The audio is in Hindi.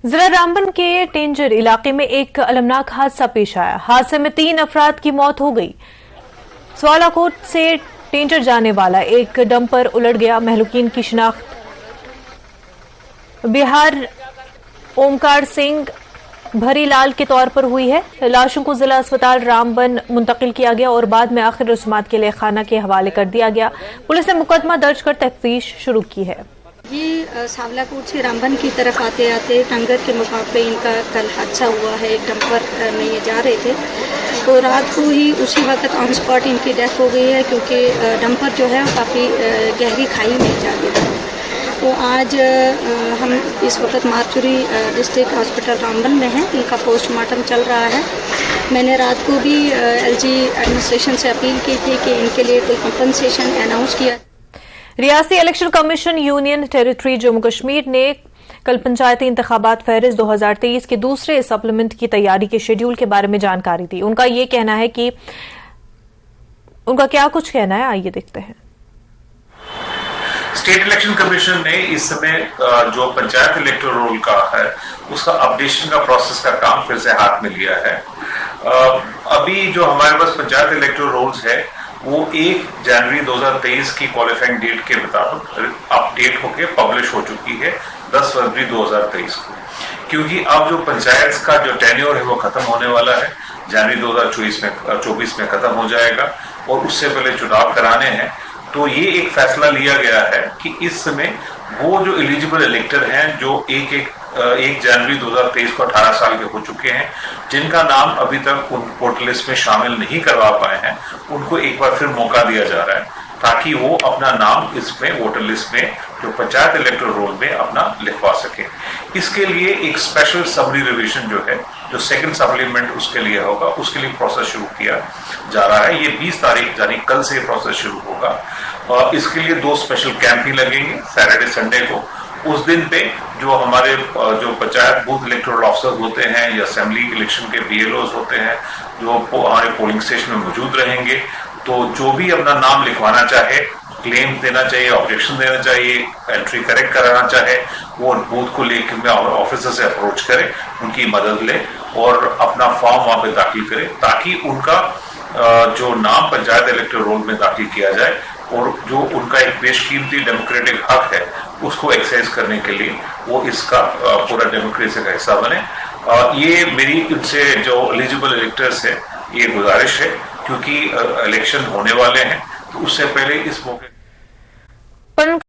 जिला रामबन के टेंजर इलाके में एक अलमनाक हादसा पेश आया। हादसे में 3 अफराद की मौत हो गई। स्वालाकोट से टेंजर जाने वाला एक डंपर उलट गया। महलूकीन की शिनाख्त बिहार ओमकार सिंह भरीलाल के तौर पर हुई है। लाशों को जिला अस्पताल रामबन मुंतकिल किया गया और बाद में आखिर रस्मात के लिए खाना के हवाले कर दिया गया। पुलिस ने मुकदमा दर्ज कर तफ्तीश शुरू की है। ये सावलाकोट से रामबन की तरफ आते आते टंगर के मुकाम पे इनका कल हादसा हुआ है। एक डंपर में ये जा रहे थे तो रात को ही उसी वक्त ऑन स्पॉट इनकी डेथ हो गई है, क्योंकि डंपर जो है काफ़ी गहरी खाई में जा गिरा। तो आज हम इस वक्त मार्चुरी डिस्ट्रिक्ट हॉस्पिटल रामबन में हैं। इनका पोस्टमार्टम चल रहा है। मैंने रात को भी एलजी एडमिनिस्ट्रेशन से अपील की थी कि इनके लिए कोई कंपनसेशन अनाउंस किया। रियासती election commission union territory Jammu Kashmir ने कल पंचायती इंतखाबात फहरिस्त 2023 के दूसरे सप्लीमेंट की तैयारी के शेड्यूल के बारे में जानकारी दी। उनका क्या कुछ कहना है, आइए देखते हैं। स्टेट इलेक्शन कमीशन ने इस समय जो पंचायत इलेक्टोरल रोल का है उसका अपडेशन का प्रोसेस का काम फिर से हाथ में लिया है। अभी जो हमारे पास पंचायत इलेक्टोरल रोल्स है वो 1 जनवरी 2023 की क्वालिफाइंग डेट के मुताबिक अपडेट होकर पब्लिश हो चुकी है 10 फरवरी 2023 को, क्योंकि अब जो पंचायत का जो टेन्योर है वो खत्म होने वाला है। जनवरी 2024 में खत्म हो जाएगा और उससे पहले चुनाव कराने हैं। तो ये एक फैसला लिया गया है कि इस समय वो जो एलिजिबल इलेक्टर हैं जो 1 जनवरी 2023 को 18 साल के हो चुके हैं, जिनका नाम अभी तक उन वोटर लिस्ट में शामिल नहीं करवा पाए हैं, उनको एक बार फिर मौका दिया जा रहा है ताकि वो अपना नाम इसमें वोटर लिस्ट में जो पंचायत इलेक्टोरल रोल में अपना लिखवा सके। इसके लिए एक स्पेशल समरी रिवीजन जो है, जो सेकंड सप्लीमेंट उसके लिए होगा, उसके लिए प्रोसेस शुरू किया जा रहा है। ये 20 तारीख यानी कल से प्रोसेस शुरू होगा और इसके लिए 2 स्पेशल कैंप ही लगेंगे सैटरडे संडे को। उस दिन पे जो हमारे जो पंचायत बूथ इलेक्टोरल ऑफिसर्स होते हैं या असेंबली इलेक्शन के BLOs होते हैं जो हमारे पोलिंग स्टेशन में मौजूद रहेंगे, तो जो भी अपना नाम लिखवाना चाहे, क्लेम देना चाहिए, ऑब्जेक्शन देना चाहिए, एंट्री करेक्ट कराना चाहे, वो बूथ को लेकर ऑफिसर से अप्रोच करे, उनकी मदद ले और अपना फॉर्म वहां पे दाखिल करे ताकि उनका जो नाम पंचायत इलेक्टोरल रोल में दाखिल किया जाए और जो उनका एक बेशकीमती डेमोक्रेटिक हक है उसको एक्सरसाइज करने के लिए वो इसका पूरा डेमोक्रेसी का हिस्सा बने। ये मेरी उनसे जो एलिजिबल इलेक्टर्स है ये गुजारिश है, क्योंकि इलेक्शन होने वाले हैं तो उससे पहले इस मौके